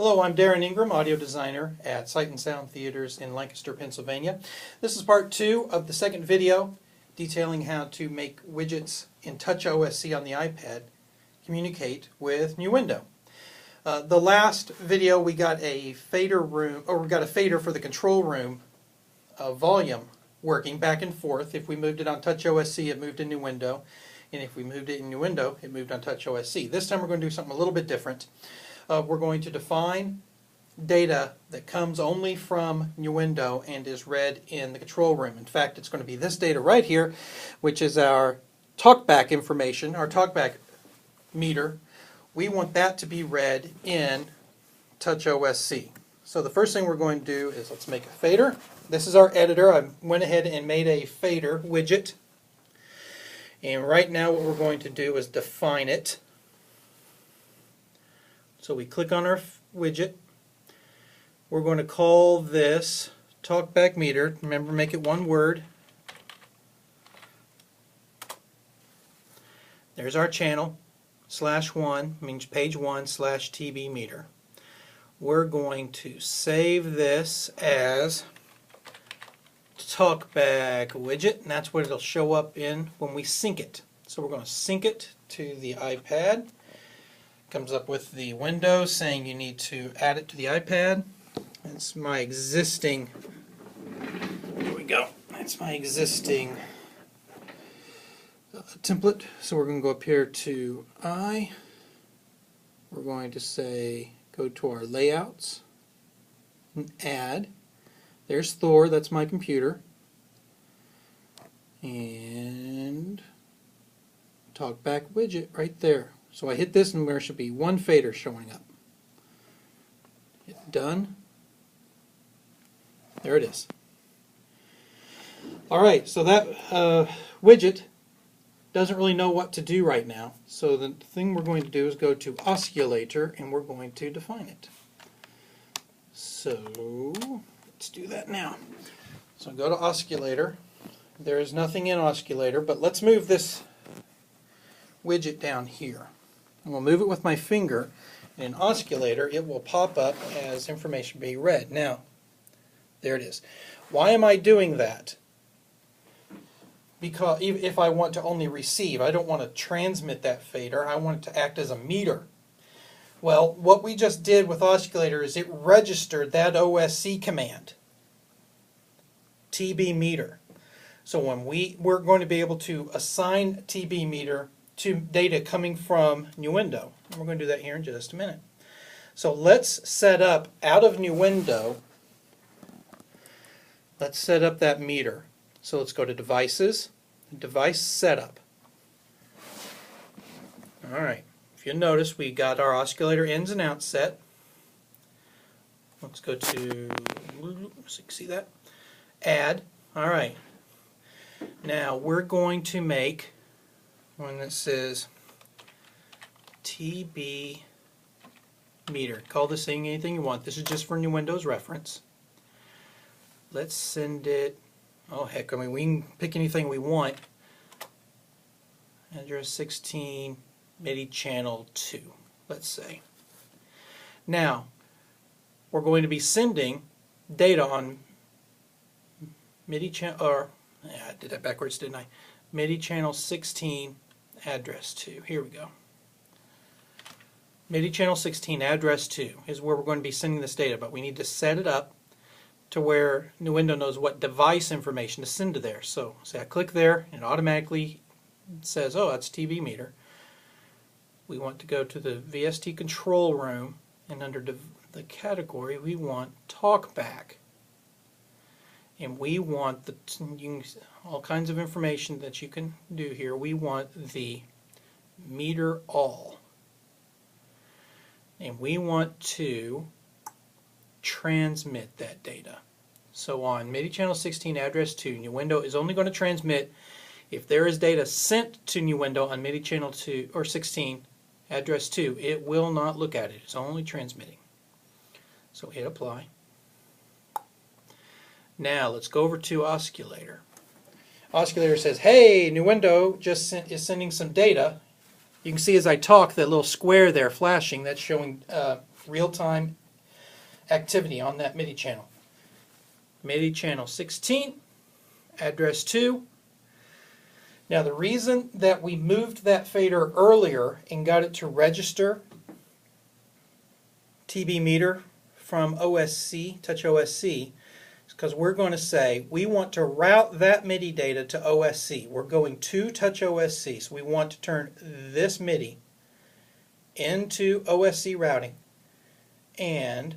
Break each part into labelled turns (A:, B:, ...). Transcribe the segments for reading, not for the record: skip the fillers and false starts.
A: Hello, I'm Darren Ingram, audio designer at Sight and Sound Theaters in Lancaster, Pennsylvania. This is part 2 of the second video detailing how to make widgets in TouchOSC on the iPad communicate with Nuendo. The last video we got a fader for the control room volume working back and forth. If we moved it on TouchOSC, it moved in Nuendo, and if we moved it in Nuendo, it moved on TouchOSC. This time we're going to do something a little bit different. We're going to define data that comes only from Nuendo and is read in the control room. In fact, it's going to be this data right here, which is our talkback information, our talkback meter. We want that to be read in TouchOSC. So the first thing we're going to do is let's make a fader. This is our editor. I went ahead and made a fader widget. And right now what we're going to do is define it. So we click on our widget. We're going to call this talkback meter. Remember, make it one word. There's our channel. /1 means page 1 /TB meter. We're going to save this as talkback widget, and that's what it'll show up in when we sync it. So we're going to sync it to the iPad. Comes up with the window saying you need to add it to the iPad. That's my existing, here we go, that's my existing template. So we're going to go up here to we're going to say, go to our layouts, and add. There's Thor, that's my computer. And talkback widget right there. So I hit this and there should be one fader showing up. Hit done. There it is. Alright, so that widget doesn't really know what to do right now. So the thing we're going to do is go to oscillator and we're going to define it. So let's do that now. So go to oscillator. There is nothing in oscillator, but let's move this widget down here. I'm going to move it with my finger. In oscillator, it will pop up as information being read. Now, there it is. Why am I doing that? Because if I want to only receive, I don't want to transmit that fader. I want it to act as a meter. Well, what we just did with oscillator is it registered that OSC command, TB meter. So when we're going to be able to assign TB meter to data coming from Nuendo. And we're going to do that here in just a minute. So let's set up, out of Nuendo, let's set up that meter. So let's go to Devices, Device Setup. Alright, if you'll notice, we got our oscillator ins and outs set. Let's go to, see that? Add. Alright. Now we're going to make one that says TB meter. Call this thing anything you want. This is just for Nuendo's reference. Let's send it, oh heck, I mean we can pick anything we want. Address 16, MIDI channel 2, let's say. Now, we're going to be sending data on MIDI channel, or, yeah, I did that backwards, didn't I? MIDI channel 16, address 2. Here we go. MIDI channel 16, address 2 is where we're going to be sending this data, but we need to set it up to where Nuendo knows what device information to send to there. So, say I click there, and it automatically says, oh, that's TB meter. We want to go to the VST control room, and under the category, we want talkback. And we want all kinds of information that you can do here. We want the meter all. And we want to transmit that data. So on MIDI channel 16 address 2, Nuendo is only going to transmit if there is data sent to Nuendo on MIDI channel 2 or 16 address 2. It will not look at it. It's only transmitting. So hit apply. Now let's go over to oscillator. Oscillator says, hey, Nuendo just is sending some data. You can see as I talk that little square there flashing, that's showing real-time activity on that MIDI channel. MIDI channel 16, address 2. Now the reason that we moved that fader earlier and got it to register TB meter from OSC, TouchOSC, is because we're going to say we want to route that MIDI data to OSC. We're going to TouchOSC, so we want to turn this MIDI into OSC routing. And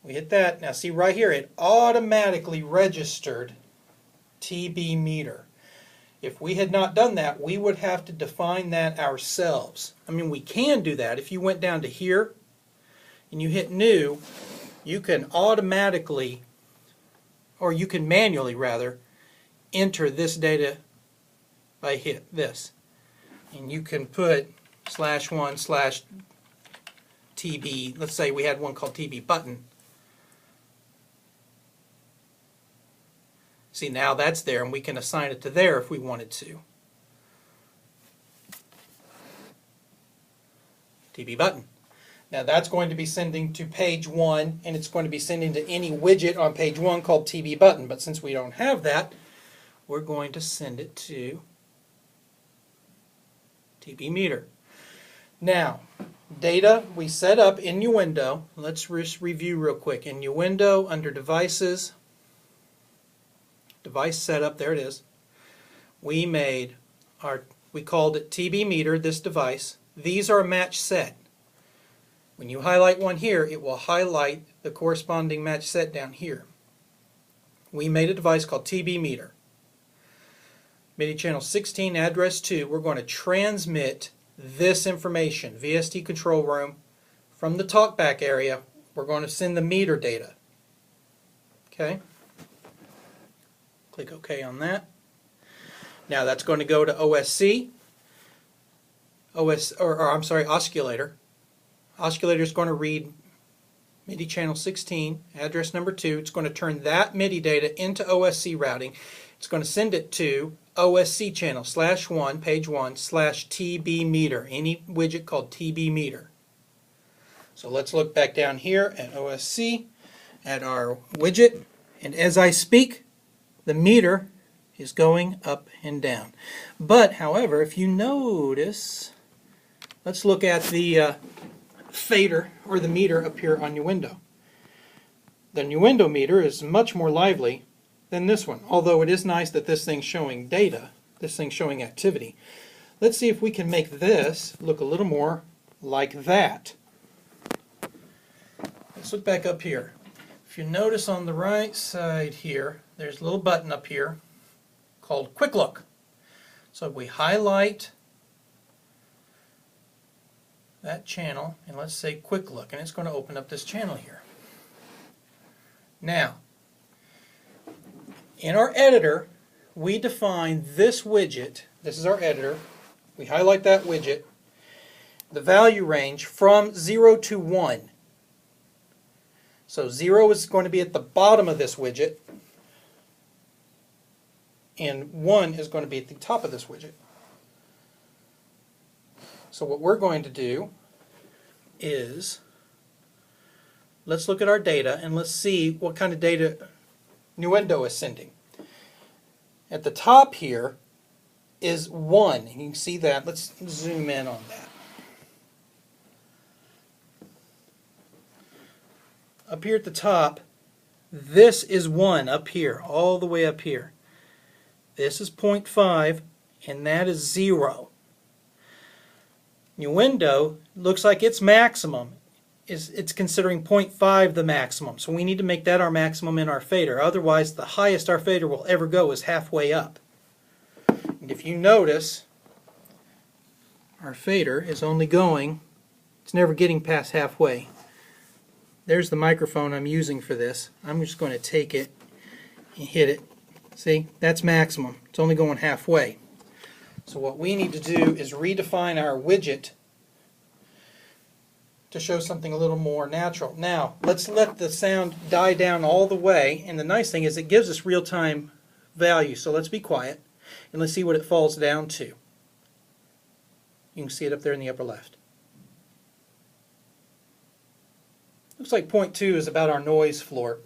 A: we hit that. Now see right here, it automatically registered TB meter. If we had not done that, we would have to define that ourselves. I mean, we can do that. If you went down to here and you hit new, you can automatically, or you can manually rather, enter this data by hit this. And you can put /1/TB, let's say we had one called TB button. See, now that's there, and we can assign it to there if we wanted to. TB button. Now that's going to be sending to page 1, and it's going to be sending to any widget on page 1 called TB button. But since we don't have that, we're going to send it to TB meter. Now, data we set up in Nuendo. Let's just review real quick. In Nuendo, under devices, device setup, there it is. We called it TB meter, this device. These are a match set. When you highlight one here, it will highlight the corresponding match set down here. We made a device called TB meter. MIDI channel 16, address 2, we're going to transmit this information, VST control room, from the talkback area. We're going to send the meter data. Okay? Click OK on that. Now that's going to go to OSC, oscillator. Oscillator is going to read MIDI channel 16, address number 2. It's going to turn that MIDI data into OSC routing. It's going to send it to OSC channel /1, page 1, /TB meter, any widget called TB meter. So let's look back down here at OSC, at our widget, and as I speak, the meter is going up and down. But, however, if you notice, let's look at the fader, or the meter up here on Nuendo. The Nuendo meter is much more lively than this one, although it is nice that this thing's showing data, this thing's showing activity. Let's see if we can make this look a little more like that. Let's look back up here. If you notice on the right side here, there's a little button up here called Quick Look. So we highlight that channel and let's say Quick Look, and it's going to open up this channel here. Now, in our editor, we define this widget. This is our editor. We highlight that widget. The value range from 0 to 1. So 0 is going to be at the bottom of this widget, and 1 is going to be at the top of this widget. So what we're going to do is, let's look at our data and let's see what kind of data Nuendo is sending. At the top here is 1, and you can see that. Let's zoom in on that. Up here at the top, this is 1 up here, all the way up here. This is 0.5, and that is 0. Nuendo looks like its maximum it's considering 0.5 the maximum, so we need to make that our maximum in our fader. Otherwise, the highest our fader will ever go is halfway up. And if you notice, our fader is only going, it's never getting past halfway. There's the microphone I'm using for this. I'm just going to take it and hit it. See, that's maximum. It's only going halfway. So what we need to do is redefine our widget to show something a little more natural. Now, let's let the sound die down all the way, and the nice thing is it gives us real-time value. So let's be quiet, and let's see what it falls down to. You can see it up there in the upper left. Looks like 0.2 is about our noise floor.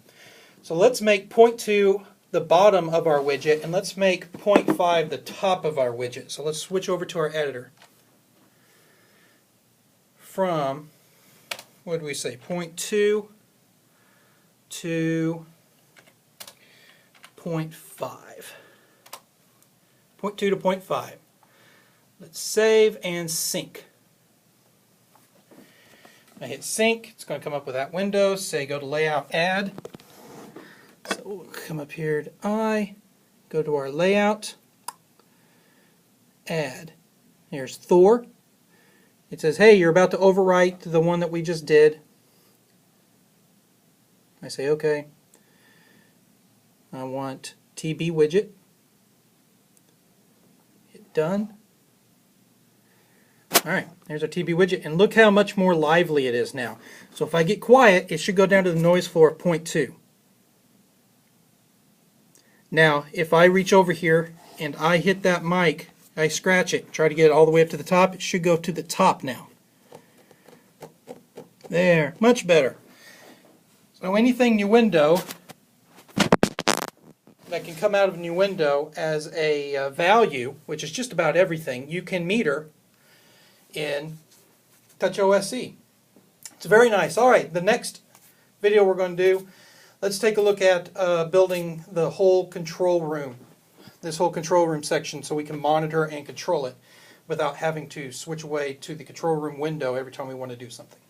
A: So let's make 0.2 the bottom of our widget, and let's make 0.5 the top of our widget. So let's switch over to our editor. From, what did we say, 0.2 to 0.5. 0.2 to 0.5. Let's save and sync. I hit sync, it's going to come up with that window. Say go to layout, add. So we'll come up here to I, go to our layout, add. Here's Thor. It says, hey, you're about to overwrite the one that we just did. I say okay. I want TB widget. Hit done. Alright, there's our TB widget, and look how much more lively it is now. So if I get quiet, it should go down to the noise floor of 0.2. Now, if I reach over here and I hit that mic, I scratch it, try to get it all the way up to the top, it should go to the top now. There, much better. So anything Nuendo that can come out of Nuendo as a value, which is just about everything, you can meter in TouchOSC. It's very nice. Alright, the next video we're going to do, let's take a look at building the whole control room, this whole control room section, so we can monitor and control it without having to switch away to the control room window every time we want to do something.